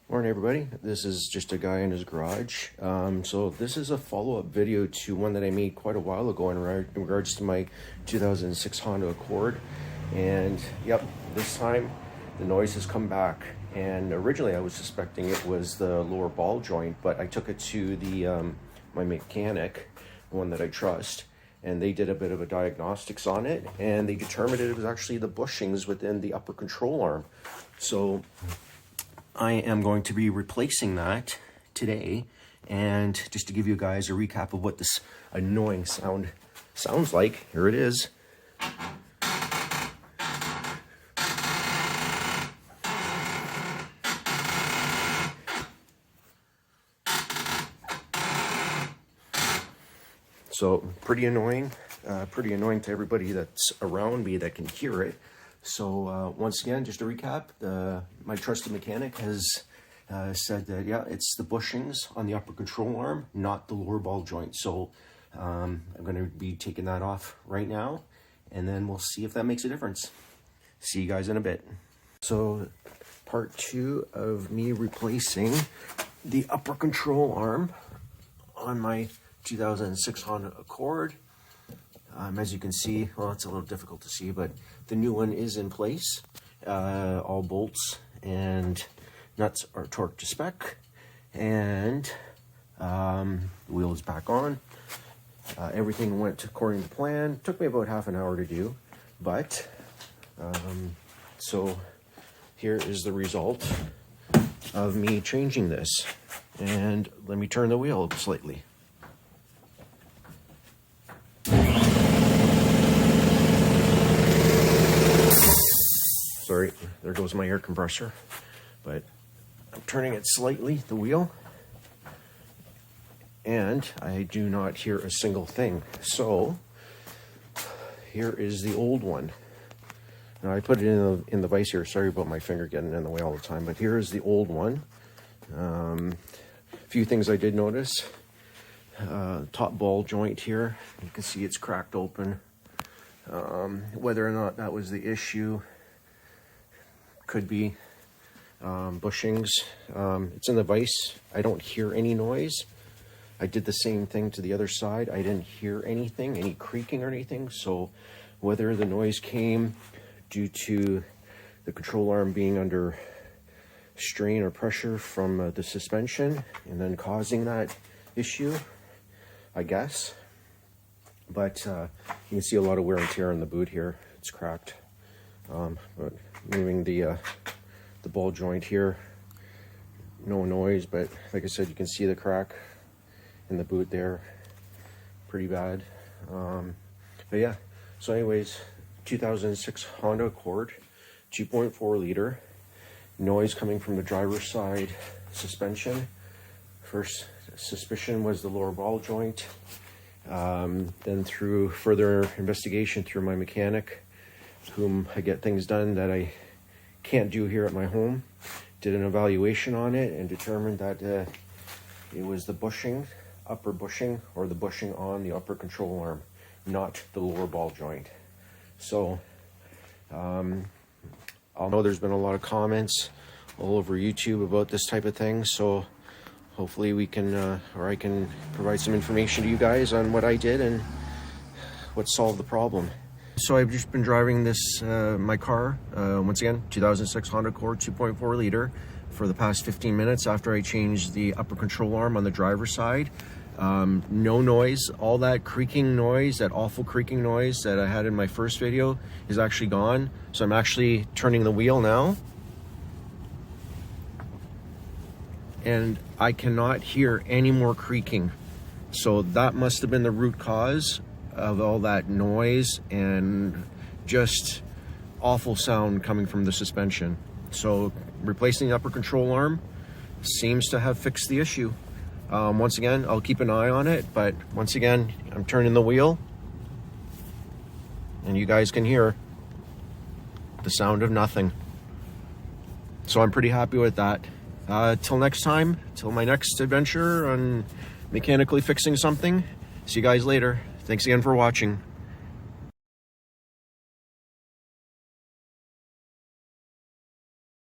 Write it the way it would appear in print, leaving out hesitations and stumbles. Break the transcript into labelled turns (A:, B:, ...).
A: Morning everybody, this is just a guy in his garage. So this is a follow-up video to one that I made quite a while ago in regards to my 2006 Honda Accord. And yep, this time the noise has come back. And originally I was suspecting it was the lower ball joint, but I took it to the my mechanic, one that I trust, and they did a bit of a diagnostics on it, and they determined it was actually the bushings within the upper control arm. So I am going to be replacing that today, and just to give you guys a recap of what this annoying sound sounds like, here it is. So pretty annoying to everybody that's around me that can hear it. So once again, just to recap, my trusted mechanic has said that, yeah, it's the bushings on the upper control arm, not the lower ball joint. So I'm going to be taking that off right now, and then we'll see if that makes a difference. See you guys in a bit. So part 2 of me replacing the upper control arm on my 2006 Honda Accord. As you can see, well, it's a little difficult to see, but the new one is in place. All bolts and nuts are torqued to spec, and the wheel is back on. Everything went according to plan. Took me about half an hour to do, but so here is the result of me changing this. And let me turn the wheel slightly. Sorry, there goes my air compressor, but I'm turning it slightly, the wheel, and I do not hear a single thing. So here is the old one. Now I put it in the vise here. Sorry about my finger getting in the way all the time, but here is the old one. A few things I did notice. Top ball joint here, you can see it's cracked open. Whether or not that was the issue, could be bushings. It's in the vise. I don't hear any noise. I did the same thing to the other side. I didn't hear anything, any creaking or anything. So whether the noise came due to the control arm being under strain or pressure from the suspension and then causing that issue, I guess. But you can see a lot of wear and tear on the boot here. It's cracked. But moving the ball joint here, no noise, but like I said, you can see the crack in the boot there, pretty bad. But yeah, so anyways, 2006 Honda Accord, 2.4 liter, noise coming from the driver's side suspension. First suspicion was the lower ball joint. Then through further investigation through my mechanic, whom I get things done that I can't do here at my home, did an evaluation on it and determined that it was the bushing, upper bushing, or the bushing on the upper control arm, not the lower ball joint. So I'll know there's been a lot of comments all over YouTube about this type of thing, so hopefully we can or I can provide some information to you guys on what I did and what solved the problem. So I've just been driving this, my car, once again, 2006 Honda Accord 2.4 liter for the past 15 minutes after I changed the upper control arm on the driver's side. No noise. All that creaking noise, that awful creaking noise that I had in my first video is actually gone. So I'm actually turning the wheel now, and I cannot hear any more creaking. So that must have been the root cause of all that noise and just awful sound coming from the suspension. So replacing the upper control arm seems to have fixed the issue. Once again, I'll keep an eye on it, but once again, I'm turning the wheel and you guys can hear the sound of nothing. So I'm pretty happy with that. Till next time, till my next adventure on mechanically fixing something. See you guys later. Thanks again for watching.